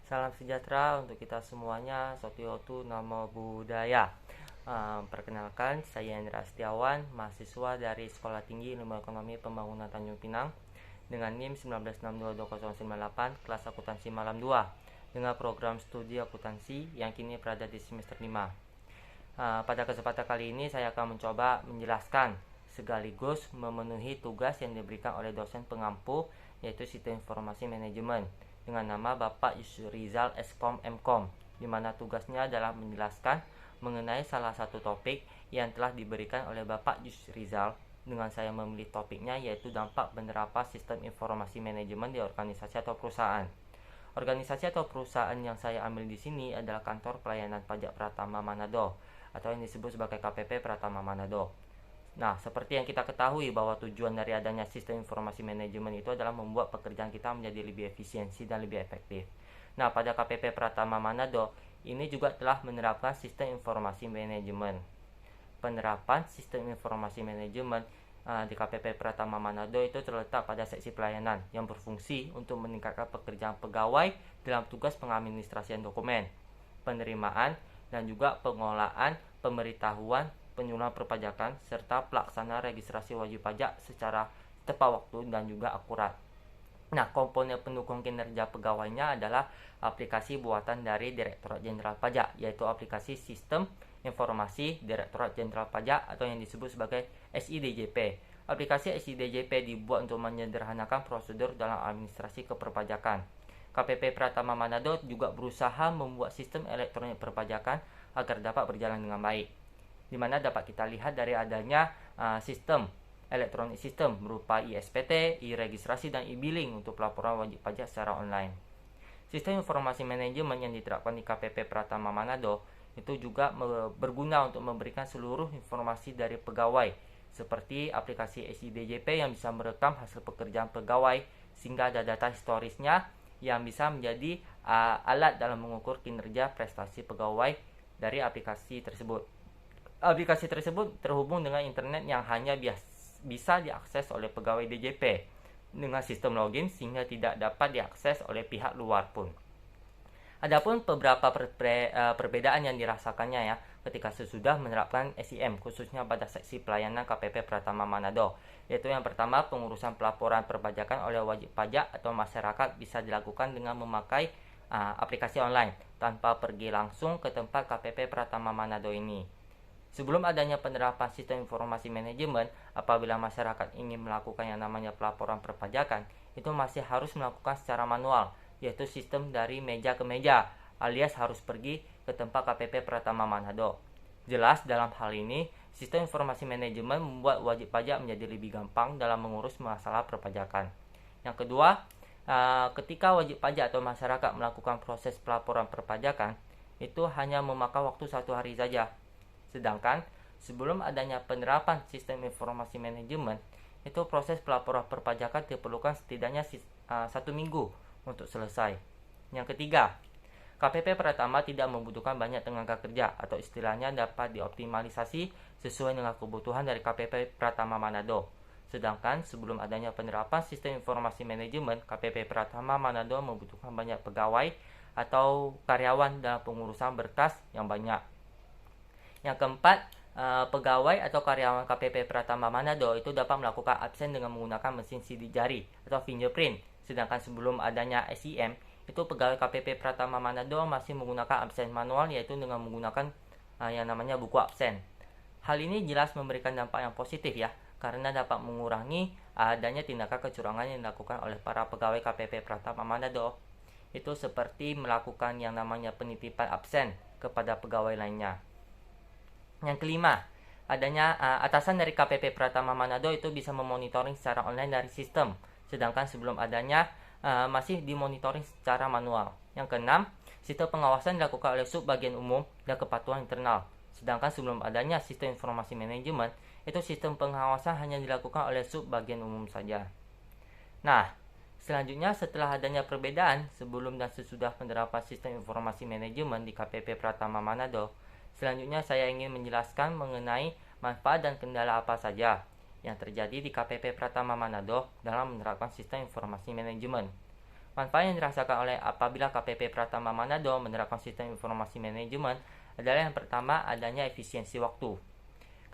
Salam sejahtera untuk kita semuanya. Sotiotu Namo Buddhaya. Perkenalkan, saya Indra Setiawan, mahasiswa dari Sekolah Tinggi Ilmu Ekonomi Pembangunan Tanjung Pinang dengan NIM 19622098, kelas akuntansi malam 2 dengan program studi akuntansi yang kini berada di semester 5. Pada kesempatan kali ini saya akan mencoba menjelaskan sekaligus memenuhi tugas yang diberikan oleh dosen pengampu, yaitu Sistem Informasi Manajemen dengan nama Bapak Yusrizal Eskom Mkom, di mana tugasnya adalah menjelaskan mengenai salah satu topik yang telah diberikan oleh Bapak Yusrizal. Dengan saya memilih topiknya, yaitu dampak penerapan sistem informasi manajemen di organisasi atau perusahaan. Organisasi atau perusahaan yang saya ambil di sini adalah Kantor Pelayanan Pajak Pratama Manado atau yang disebut sebagai KPP Pratama Manado. Nah, seperti yang kita ketahui bahwa tujuan dari adanya sistem informasi manajemen itu adalah membuat pekerjaan kita menjadi lebih efisiensi dan lebih efektif. Nah, pada KPP Pratama Manado ini juga telah menerapkan sistem informasi manajemen. Penerapan sistem informasi manajemen di KPP Pratama Manado itu terletak pada seksi pelayanan yang berfungsi untuk meningkatkan pekerjaan pegawai dalam tugas pengadministrasian dokumen, penerimaan, dan juga pengolahan pemberitahuan penyuluhan perpajakan serta pelaksana registrasi wajib pajak secara tepat waktu dan juga akurat. Nah, komponen pendukung kinerja pegawainya adalah aplikasi buatan dari Direktorat Jenderal Pajak, yaitu aplikasi Sistem Informasi Direktorat Jenderal Pajak atau yang disebut sebagai SIDJP. Aplikasi SIDJP dibuat untuk menyederhanakan prosedur dalam administrasi keperpajakan. KPP Pratama Manado juga berusaha membuat sistem elektronik perpajakan agar dapat berjalan dengan baik, di mana dapat kita lihat dari adanya sistem elektronik sistem berupa ISPT, e-registrasi, dan e-billing untuk pelaporan wajib pajak secara online. Sistem informasi manajemen yang diterapkan di KPP Pratama Manado itu juga berguna untuk memberikan seluruh informasi dari pegawai, seperti aplikasi SIDJP yang bisa merekam hasil pekerjaan pegawai sehingga ada data historisnya yang bisa menjadi alat dalam mengukur kinerja prestasi pegawai dari aplikasi tersebut. Aplikasi tersebut terhubung dengan internet yang hanya bisa diakses oleh pegawai DJP dengan sistem login sehingga tidak dapat diakses oleh pihak luar pun. Adapun beberapa perbedaan yang dirasakannya ya ketika sesudah menerapkan SIM khususnya pada seksi pelayanan KPP Pratama Manado, yaitu yang pertama, pengurusan pelaporan perpajakan oleh wajib pajak atau masyarakat bisa dilakukan dengan memakai aplikasi online tanpa pergi langsung ke tempat KPP Pratama Manado ini. Sebelum adanya penerapan sistem informasi manajemen, apabila masyarakat ingin melakukan yang namanya pelaporan perpajakan, itu masih harus melakukan secara manual, yaitu sistem dari meja ke meja, alias harus pergi ke tempat KPP Pratama Manado. Jelas dalam hal ini, sistem informasi manajemen membuat wajib pajak menjadi lebih gampang dalam mengurus masalah perpajakan. Yang kedua, ketika wajib pajak atau masyarakat melakukan proses pelaporan perpajakan, itu hanya memakan waktu 1 hari saja. Sedangkan sebelum adanya penerapan sistem informasi manajemen, itu proses pelaporan perpajakan diperlukan setidaknya 1 minggu untuk selesai. Yang ketiga, KPP Pratama tidak membutuhkan banyak tenaga kerja atau istilahnya dapat dioptimalisasi sesuai dengan kebutuhan dari KPP Pratama Manado. Sedangkan sebelum adanya penerapan sistem informasi manajemen, KPP Pratama Manado membutuhkan banyak pegawai atau karyawan dalam pengurusan berkas yang banyak. Yang keempat, pegawai atau karyawan KPP Pratama Manado itu dapat melakukan absen dengan menggunakan mesin sidik jari atau fingerprint. Sedangkan sebelum adanya SIM, itu pegawai KPP Pratama Manado masih menggunakan absen manual, yaitu dengan menggunakan yang namanya buku absen. Hal ini jelas memberikan dampak yang positif ya, karena dapat mengurangi adanya tindakan kecurangan yang dilakukan oleh para pegawai KPP Pratama Manado. Itu seperti melakukan yang namanya penitipan absen kepada pegawai lainnya. Yang kelima, adanya atasan dari KPP Pratama Manado itu bisa memonitoring secara online dari sistem, sedangkan sebelum adanya masih dimonitoring secara manual. Yang keenam, sistem pengawasan dilakukan oleh sub bagian umum dan kepatuhan internal, sedangkan sebelum adanya sistem informasi manajemen, itu sistem pengawasan hanya dilakukan oleh sub bagian umum saja. Nah, selanjutnya setelah adanya perbedaan sebelum dan sesudah penerapan sistem informasi manajemen di KPP Pratama Manado, selanjutnya saya ingin menjelaskan mengenai manfaat dan kendala apa saja yang terjadi di KPP Pratama Manado dalam menerapkan sistem informasi manajemen. Manfaat yang dirasakan oleh apabila KPP Pratama Manado menerapkan sistem informasi manajemen adalah yang pertama, adanya efisiensi waktu.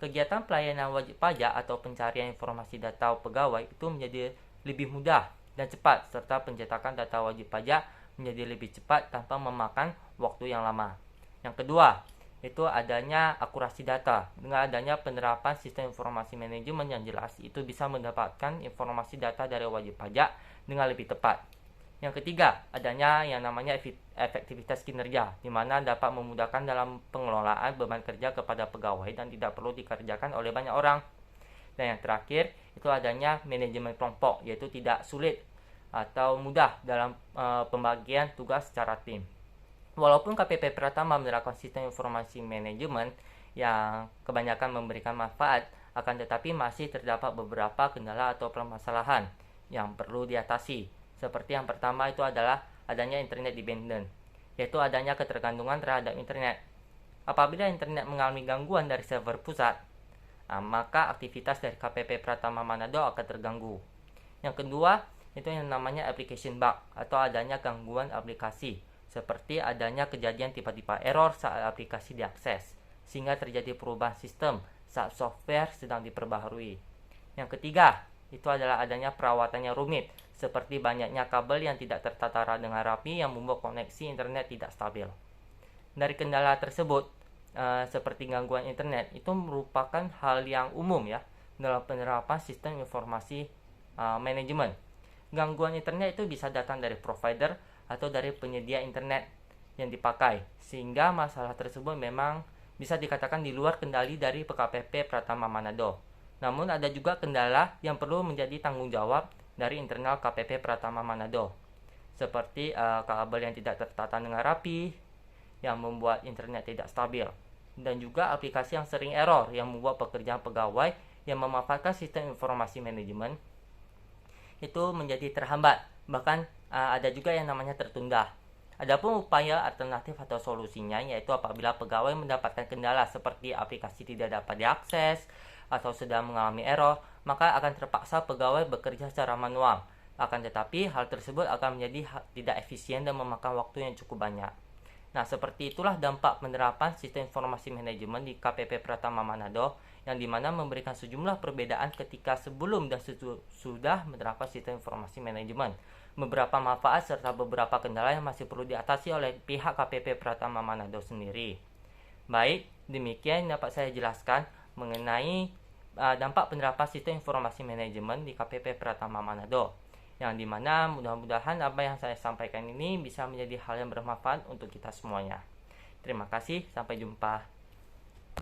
Kegiatan pelayanan wajib pajak atau pencarian informasi data pegawai itu menjadi lebih mudah dan cepat, serta pencetakan data wajib pajak menjadi lebih cepat tanpa memakan waktu yang lama. Yang kedua, itu adanya akurasi data. Dengan adanya penerapan sistem informasi manajemen yang jelas, itu bisa mendapatkan informasi data dari wajib pajak dengan lebih tepat. Yang ketiga, adanya yang namanya efektivitas kinerja, di mana dapat memudahkan dalam pengelolaan beban kerja kepada pegawai dan tidak perlu dikerjakan oleh banyak orang. Dan yang terakhir, itu adanya manajemen kelompok, yaitu tidak sulit atau mudah dalam pembagian tugas secara tim. Walaupun KPP Pratama menerapkan sistem informasi manajemen yang kebanyakan memberikan manfaat, akan tetapi masih terdapat beberapa kendala atau permasalahan yang perlu diatasi. Seperti yang pertama itu adalah adanya internet dependent, yaitu adanya ketergantungan terhadap internet. Apabila internet mengalami gangguan dari server pusat, maka aktivitas dari KPP Pratama Manado akan terganggu. Yang kedua, itu yang namanya application bug atau adanya gangguan aplikasi, seperti adanya kejadian tiba-tiba error saat aplikasi diakses, sehingga terjadi perubahan sistem saat software sedang diperbaharui. Yang ketiga, itu adalah adanya perawatannya rumit, seperti banyaknya kabel yang tidak tertata dengan rapi yang membuat koneksi internet tidak stabil. Dari kendala tersebut, seperti gangguan internet, itu merupakan hal yang umum ya dalam penerapan sistem informasi manajemen. Gangguan internet itu bisa datang dari provider atau dari penyedia internet yang dipakai, sehingga masalah tersebut memang bisa dikatakan di luar kendali dari KPP Pratama Manado. Namun ada juga kendala yang perlu menjadi tanggung jawab dari internal KPP Pratama Manado, seperti kabel yang tidak tertata dengan rapi yang membuat internet tidak stabil, dan juga aplikasi yang sering error yang membuat pekerjaan pegawai yang memanfaatkan sistem informasi manajemen itu menjadi terhambat, bahkan ada juga yang namanya tertunda. Adapun upaya alternatif atau solusinya, yaitu apabila pegawai mendapatkan kendala seperti aplikasi tidak dapat diakses atau sedang mengalami error, maka akan terpaksa pegawai bekerja secara manual. Akan tetapi, hal tersebut akan menjadi tidak efisien dan memakan waktu yang cukup banyak. Nah, seperti itulah dampak penerapan sistem informasi manajemen di KPP Pratama Manado, yang dimana memberikan sejumlah perbedaan ketika sebelum dan sudah menerapkan sistem informasi manajemen. Beberapa manfaat serta beberapa kendala yang masih perlu diatasi oleh pihak KPP Pratama Manado sendiri. Baik, demikian dapat saya jelaskan mengenai dampak penerapan sistem informasi manajemen di KPP Pratama Manado, yang dimana mudah-mudahan apa yang saya sampaikan ini bisa menjadi hal yang bermanfaat untuk kita semuanya. Terima kasih, sampai jumpa.